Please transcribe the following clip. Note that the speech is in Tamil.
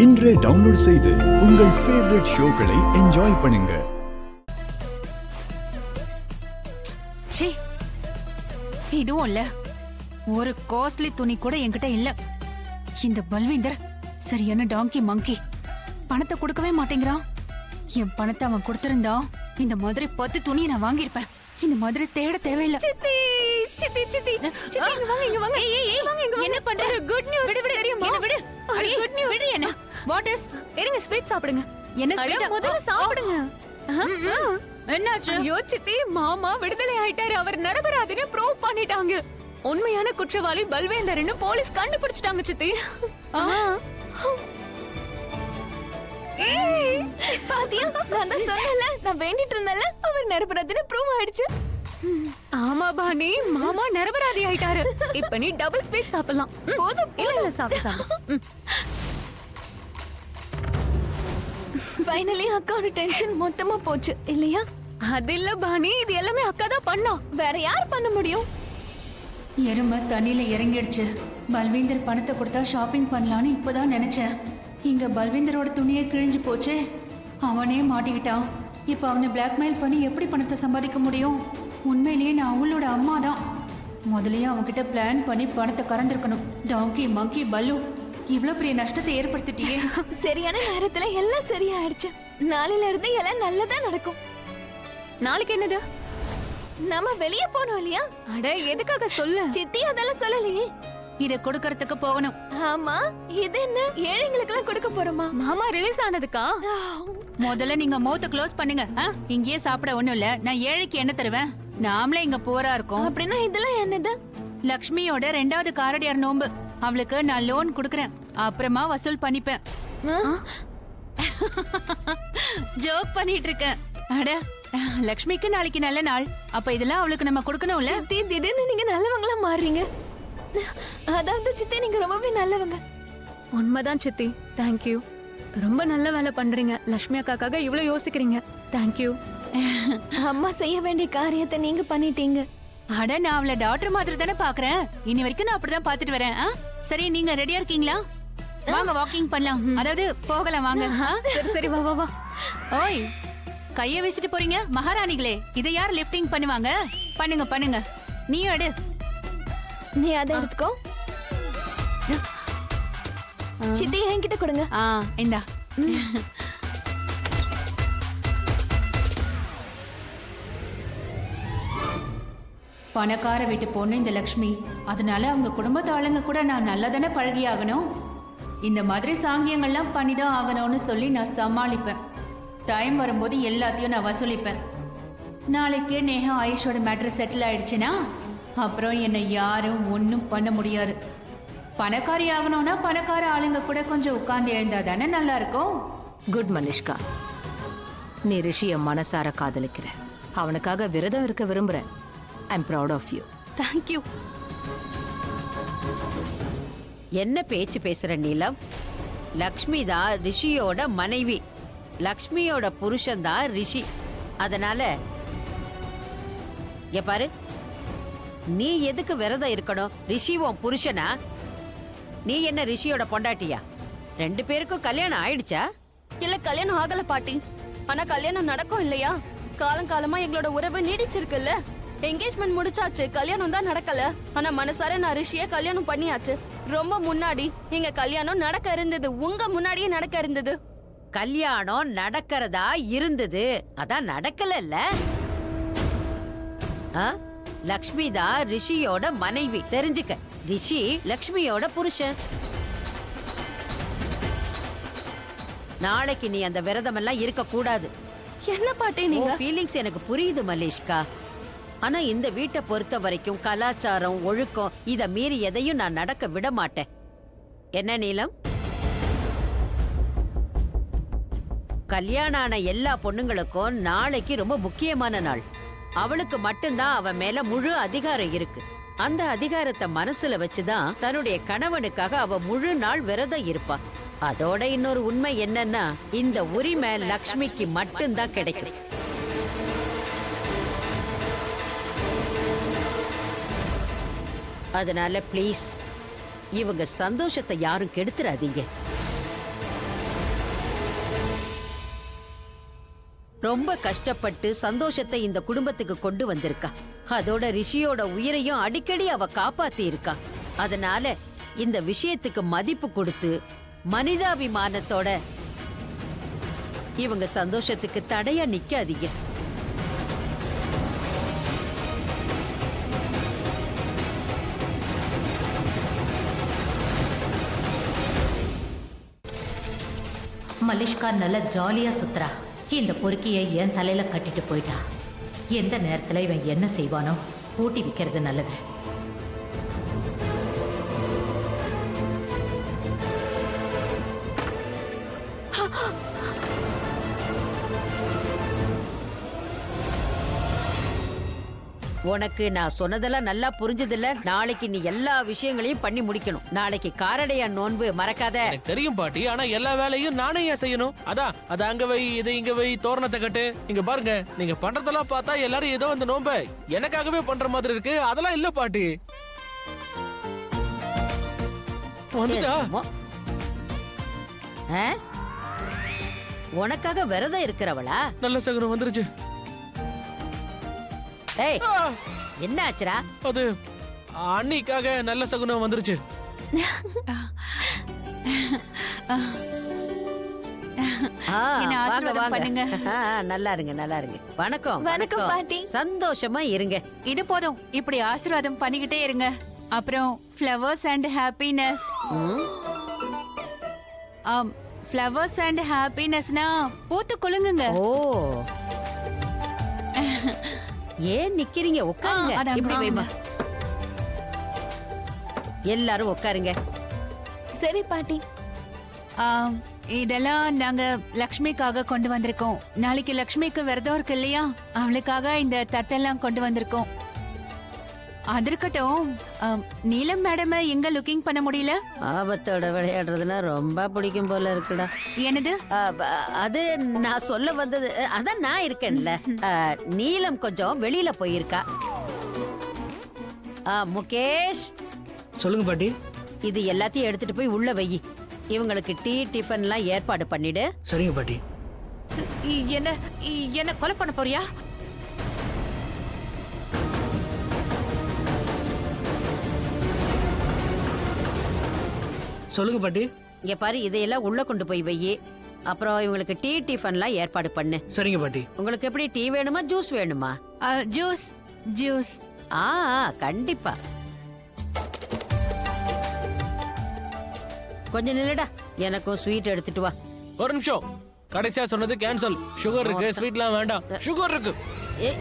இன்றே டவுன்லோட் செய்து உங்கள் ஃபேவரட் ஷோக்களை என்ஜாய் பண்ணுங்க. ச்சே, இதுவும் இல்ல, ஒரு காஸ்ட்லி துணி கூட என்கிட்ட இல்ல. இந்த பல்வீந்தர் சரியான டாங்கி மங்கி, பணத்தை கொடுக்கவே மாட்டேங்கிறான். என் பணத்தை அவன் கொடுத்திருந்தா இந்த மாதிரி 10 துணியை நான் வாங்கியிருப்பேன். இந்த மாதிரி தேட தேவையில்லை. சித்தி சித்தி சித்தி சித்தி இங்க வாங்க இங்க வாங்க. என்ன பண்ற? Good news. விடு விடு தெரியுமா? என்ன விடு. அடி குட் நியூஸ். விடு என்ன? What is? இருங்க ஸ்வீட் சாப்பிடுங்க. என்ன அட, ஸ்வீட்? முதல்ல சாப்பிடுங்க. என்னாச்சு? ஐயோ சித்தி, மாமா விடுதலை ஆயிட்டாரு. அவர் நிரபராதின்னு ப்ரூவ் பண்ணிட்டாங்க. உண்மையான குற்றவாளி பல்வேந்தர்னு போலீஸ் கண்டுபிடிச்சிட்டாங்க சித்தி. ஏய், பாத்தியா? நான் தான் சொன்னல, நான் வேண்டிட்டு இருந்தல, அவர் நிரபராதின்னு ப்ரூவ் ஆயிடுச்சு. ஆமா பாணி, மாமா நிரபராதி ஆயிட்டாரு. இப்ப நீ டபுள் ஸ்வீட் சாப்பிடலாம். போதும். இல்ல சாப்பிடு சாப்பிடு. ஃபைனலி அக்காவோட டென்ஷன் மொத்தமா போச்சு இல்லையா? அது இல்ல பாணி, இது எல்லாமே அக்கா தான் பண்ணா. வேற யார் பண்ண முடியும்? எருமை தண்ணியில இறங்கிடுச்சு. பல்வீந்தர் பணத்தை கொடுத்தா ஷாப்பிங் பண்ணலான்னு இப்பதான் நினைச்சேன். இங்க பல்வீந்தரோட துணியே கிழிஞ்சு போச்சு. அவனே மாட்டிக்கிட்டான். இப்ப அவனை பிளாக்மெயில் பண்ணி எப்படி பணத்தை சம்பாதிக்க முடியும்? உண்மையிலேயே நான் அவளோட அம்மா தான். முதலையே அவன்கிட்ட பிளான் பண்ணி பணத்தை கறந்துருக்கணும். டாங்கி மங்கி பல்லு, இவ்வளவு பெரிய நஷ்டத்தை ஏற்படுத்திட்டியே. சரியான நேரத்துல எல்லாம் சரியாயிடுச்சு. நாளையில இருந்து எல்லாம் நல்லதா நடக்கும். நாளைக்கு என்னது? நம்ம வெளியே போனோம் இல்லையா? அட, எதுக்காக சொல்லு? சித்தி அதெல்லாம் சொல்லலையே. இத கொடுக்கறதுக்கு போகணும். ஆமா, இது என்ன ஏழைங்களுக்கு எல்லாம் கொடுக்க போறோமா? மாமா ரிலீஸ் ஆனதுக்கா? முதல்ல நீங்க மௌத்த க்ளோஸ் பண்ணுங்க. இங்கேயே சாப்பிட ஒண்ணும் இல்ல. நான் ஏழைக்கு என்ன தருவேன்? நாமளே இங்க போரா இருக்கோம். அப்படின்னா இதெல்லாம் என்னது? லக்ஷ்மியோட 2வது காரடியார் நோம்பு. அவளுக்கு நான் லோன் குடுக்கறேன். அப்புறமா வசூல் பண்ணிப்பேன். ஜோக் பண்ணிட்டு இருக்கேன். அட, லக்ஷ்மிக்கு நாளைக்கு நல்ல நாள். அப்ப இதெல்லாம் அவளுக்கு நம்ம கொடுக்கணும்ல. சித்தி, திடீர்னு நீங்க நல்லவங்களா மாறுறீங்க. அதாவது சித்தி, நீங்க ரொம்பவே நல்லவங்க. உண்மைதான் சித்தி, தேங்க்யூ. ரொம்ப நல்ல வேலை பண்றீங்க. லட்சுமி அக்காக்காக இவ்வளவு யோசிக்கிறீங்க. தேங்க்யூ. அம்மா செய்ய வேண்டிய காரியத்தை நீங்க பண்ணிட்டீங்க. அட, நான் அவளை டாக்டர் மாதிரி தானே பாக்குறேன். இனி வரைக்கும் நான் அப்படிதான் பாத்துட்டு வரேன். சரி, நீங்க ரெடியா இருக்கீங்களா? வாங்க, வாக்கிங் பண்ணலாம். அதாவது போகலாம் வாங்க. சரி சரி, வா வா வா. ஓய், கைய வீசிட்டு போறீங்க மகாராணிகளே. இதை யார் லிஃப்டிங் பண்ணுவாங்க? பண்ணுங்க பண்ணுங்க. நீயும் எடு. நீ அதை எடுத்துக்கோ. சித்தி என்கிட்ட கொடுங்க. இந்தா. பணக்கார வீட்டு பொண்ணு இந்த லக்ஷ்மி. அதனால அவங்க குடும்பத்து ஆளுங்க கூட நான் நல்லதானே பழகி ஆகணும். இந்த மாதிரி சாங்கியங்கள்லாம் பண்ணிதான் ஆகணும்னு சொல்லி நான் சமாளிப்பேன். டைம் வரும்போது எல்லாத்தையும் நான் வசூலிப்பேன். நாளைக்கு நேஹா ஆயுஷோட மேட்ரு செட்டில் ஆயிடுச்சுன்னா அப்புறம் என்னை யாரும் ஒன்றும் பண்ண முடியாது. பணக்காரி ஆகணும்னா பணக்கார ஆளுங்க கூட கொஞ்சம் உட்கார்ந்து எழுந்தா தானே நல்லா இருக்கும். குட் மலிஷ்கா, நீ ரிஷிய மனசார காதலிக்கிற. அவனுக்காக விரதம் இருக்க விரும்புற. I am proud of you. Thank you. என்ன பேச்சு பேசுற நீலம்? லக்ஷ்மி தான் ரிஷியோட மனைவி. லக்ஷ்மியோட புருஷன் தான் ரிஷி. அதனால பாரு, நீ எதுக்கு விரதம் இருக்கணும்? ரிஷி உன் புருஷனா? நீ என்ன ரிஷியோட பொண்டாட்டியா? 2 பேருக்கும் கல்யாணம் ஆயிடுச்சா? இல்ல, கல்யாணம் ஆகல பாட்டி. ஆனா கல்யாணம் நடக்கும் இல்லையா? காலங்காலமா எங்களோட உறவு நீடிச்சிருக்குல்ல. என்கேஜ்மெண்ட் முடிச்சாச்சு, கல்யாணம் தான் நடக்கல. ஆனா மனசார நான் ரிஷிய கல்யாணம் பண்ணியாச்சு. ரொம்ப முன்னாடி எங்க கல்யாணம் நடக்க இருந்தது. உங்க முன்னாடியே நடக்க இருந்தது. கல்யாணம் நடக்கிறதா இருந்தது, அதான் நடக்கல. லக்ஷ்மி தான் ரிஷியோட மனைவி, தெரிஞ்சுக்க. ரிஷி லக்ஷ்மியோட புருஷன். நாளைக்கு நீ அந்த விரதம் எல்லாம் இருக்க கூடாது. என்ன பாட்டி நீங்க? ஃபீலிங்ஸ் எனக்கு புரியுது மலேஷ்கா. ஆனா இந்த வீட்டை பொறுத்த வரைக்கும் கலாச்சாரம், ஒழுக்கம், இத மீறி எதையும் நான் நடக்க விட மாட்டேன். என்ன நீலம்? கல்யாணம் ஆன எல்லா பொண்ணுங்களுக்கும் நாளைக்கு ரொம்ப முக்கியமான நாள். அவளுக்கு மட்டும்தான் அவன் மேல முழு அதிகாரம் இருக்கு. அந்த அதிகாரத்தை மனசுல வச்சுதான் தன்னுடைய கணவனுக்காக அவ முழு நாள் விரதம் இருப்பா. அதோட இன்னொரு உண்மை என்னன்னா, இந்த உரிமை லக்ஷ்மிக்கு மட்டும்தான் கிடைக்கும். அதனால ப்ளீஸ், இவங்க சந்தோஷத்தை யாரும் கெடுத்துறாதீங்க. ரொம்ப கஷ்டப்பட்டு சந்தோஷத்தை இந்த குடும்பத்துக்கு கொண்டு வந்திருக்கா. அதோட ரிஷியோட உயிரையும் அடிக்கடி அவ காப்பாத்தி இருக்கா. அதனால இந்த விஷயத்துக்கு மதிப்பு கொடுத்து மனிதாபிமானத்தோட இவங்க சந்தோஷத்துக்கு தடையா நிக்காதீங்க. மலிஷ்கா நல்லா ஜாலியா சுத்துறா. இந்த பொறுக்கியை என் தலையில கட்டிட்டு போயிட்டா. எந்த நேரத்துல இவன் என்ன செய்வானோ பூட்டி வைக்கிறது நல்லது. உனக்கு நான் சொன்னதெல்லாம் நல்லா புரிஞ்சதில்ல. நாளைக்கு நீ எல்லா விஷயங்களையும் பண்ணி முடிக்கணும். நாளைக்கு காரடையா நோன்பு மறக்காத. எனக்கு தெரியும் பாட்டி, ஆனா எல்லா வேலையும் நானே ஏன் செய்யணும்? அத அங்க வை, இதை இங்க வை, தோரணத்தை கட்டு. இங்க பாருங்க, நீங்க பண்றதெல்லாம் பார்த்தா எல்லாரும் ஏதோ அந்த நோன்ப எனக்காகவே பண்ற மாதிரி இருக்கு. அதெல்லாம் இல்ல பாட்டி. வந்துட்டா? ஆ? உனக்காக விரதம் இருக்கிறவளா? நல்ல சகுனம் வந்துருச்சு. ஏய், என்ன ஆச்சுடா? அது அன்னிக்காக நல்ல சகுனம் வந்துருச்சு. என்ன வாங்க ஆசீர்வாதம் வாங்க. பண்ணுங்க. நல்லா இருங்க, நல்லா இருங்க. வணக்கம். வணக்கம் பாட்டி. சந்தோஷமா இருங்க. இது போதும், இப்படி ஆசீர்வாதம் பண்ணிக்கிட்டே இருங்க. அப்புறம் flowers and happiness. Flowers and ஹாப்பினஸ்னா பூத்து குலுங்குங்க. ஓ, ஏன் நிக்கிறீங்க? உட்காருங்க. அதான் இப்படி வைமா. எல்லாரும் உட்காருங்க. சரி பாட்டி. இதெல்லாம் நாங்க லக்ஷ்மிக்காக கொண்டு வந்திருக்கோம். நாளைக்கு லக்ஷ்மிக்கு விரதம் இருக்கு இல்லையா, அவளுக்காக இந்த தட்டெல்லாம் கொண்டு வந்திருக்கோம். அது இருக்கட்டும், நீலம் மேடம் எங்க லுக்கிங் பண்ண முடியல? ஆபத்தோட விளையாடுறதுன்னா ரொம்ப பிடிக்கும் போல இருக்குடா. என்னது? அது நான் சொல்ல வந்தது, அதான் நான் இருக்கேன்ல. நீலம் கொஞ்சம் வெளியில போயிருக்கா. முகேஷ், சொல்லுங்க பாட்டி. இது எல்லாத்தையும் எடுத்துட்டு போய் உள்ள வை. இவங்களுக்கு டீ டிஃபன்லாம் ஏற்பாடு பண்ணிடு. சரிங்க பாட்டி. என்ன என்ன கொலை பண்ண போறியா? சொல்லுங்க பாட்டி. இங்க பாரு, இதையெல்லாம் உள்ள கொண்டு போய் வை. அப்புறம் இவங்களுக்கு டீ டிஃபன்லாம் ஏற்பாடு பண்ணு. சரிங்க பாட்டி. உங்களுக்கு எப்படி டீ வேணுமா, ஜூஸ் வேணுமா? ஜூஸ். ஜூஸ். கண்டிப்பா. கொஞ்சம் நில்லுடா, எனக்கும் ஸ்வீட் எடுத்துட்டு வா. ஒரு நிமிஷம். கடைசியா சொன்னது கேன்சல். சுகர் இருக்கு, ஸ்வீட்லாம் வேண்டாம். சுகர் இருக்கு. ஏ,